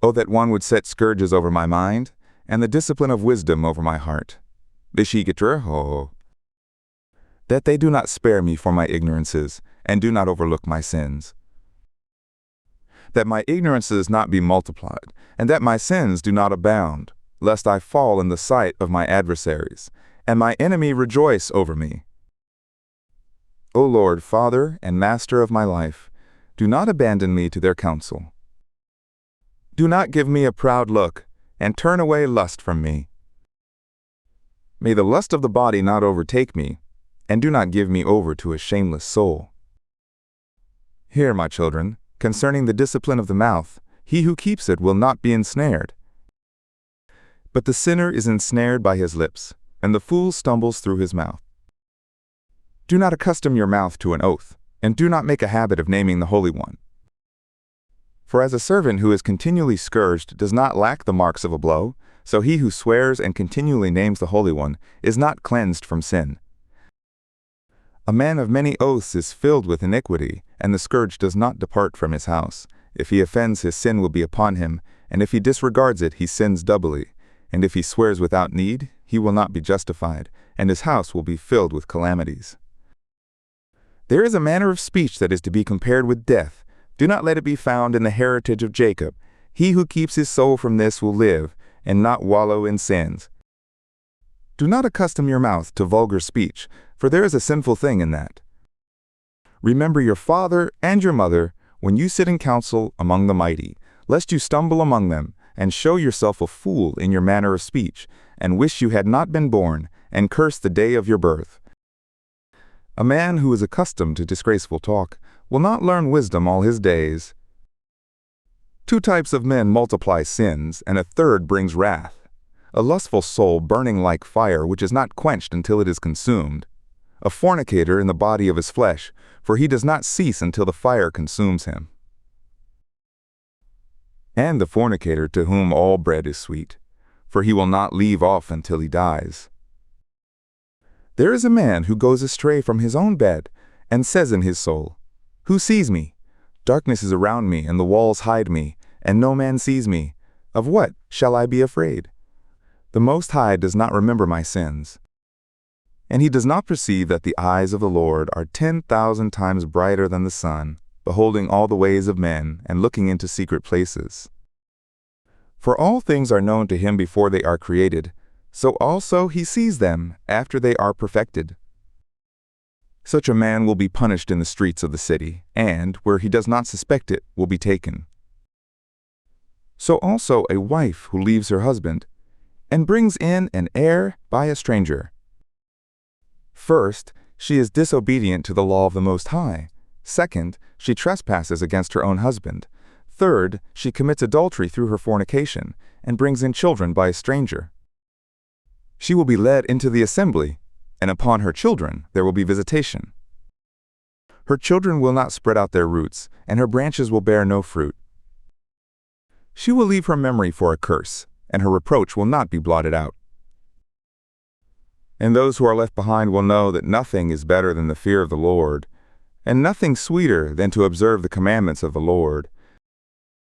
Oh, that one would set scourges over my mind, and the discipline of wisdom over my heart. That they do not spare me for my ignorances, and do not overlook my sins. That my ignorances not be multiplied, and that my sins do not abound, lest I fall in the sight of my adversaries, and my enemy rejoice over me. O Lord, Father and Master of my life, do not abandon me to their counsel. Do not give me a proud look, and turn away lust from me. May the lust of the body not overtake me, and do not give me over to a shameless soul. Hear, my children, concerning the discipline of the mouth, he who keeps it will not be ensnared. But the sinner is ensnared by his lips, and the fool stumbles through his mouth. Do not accustom your mouth to an oath, and do not make a habit of naming the Holy One. For as a servant who is continually scourged does not lack the marks of a blow, so he who swears and continually names the Holy One is not cleansed from sin. A man of many oaths is filled with iniquity, and the scourge does not depart from his house. If he offends, his sin will be upon him, and if he disregards it, he sins doubly. And if he swears without need, he will not be justified, and his house will be filled with calamities. There is a manner of speech that is to be compared with death. Do not let it be found in the heritage of Jacob. He who keeps his soul from this will live, and not wallow in sins. Do not accustom your mouth to vulgar speech, for there is a sinful thing in that. Remember your father and your mother when you sit in council among the mighty, lest you stumble among them, and show yourself a fool in your manner of speech, and wish you had not been born, and curse the day of your birth. A man who is accustomed to disgraceful talk will not learn wisdom all his days. 2 types of men multiply sins, and a third brings wrath. A lustful soul burning like fire, which is not quenched until it is consumed. A fornicator in the body of his flesh, for he does not cease until the fire consumes him. And the fornicator to whom all bread is sweet, for he will not leave off until he dies. There is a man who goes astray from his own bed, and says in his soul, Who sees me? Darkness is around me, and the walls hide me, and no man sees me. Of what shall I be afraid? The Most High does not remember my sins. And he does not perceive that the eyes of the Lord are 10,000 times brighter than the sun, beholding all the ways of men, and looking into secret places. For all things are known to him before they are created, so also he sees them after they are perfected. Such a man will be punished in the streets of the city, and, where he does not suspect it, will be taken. So also a wife who leaves her husband, and brings in an heir by a stranger. First, she is disobedient to the law of the Most High. Second, she trespasses against her own husband. Third, she commits adultery through her fornication, and brings in children by a stranger. She will be led into the assembly, and upon her children there will be visitation. Her children will not spread out their roots, and her branches will bear no fruit. She will leave her memory for a curse, and her reproach will not be blotted out. And those who are left behind will know that nothing is better than the fear of the Lord, and nothing sweeter than to observe the commandments of the Lord.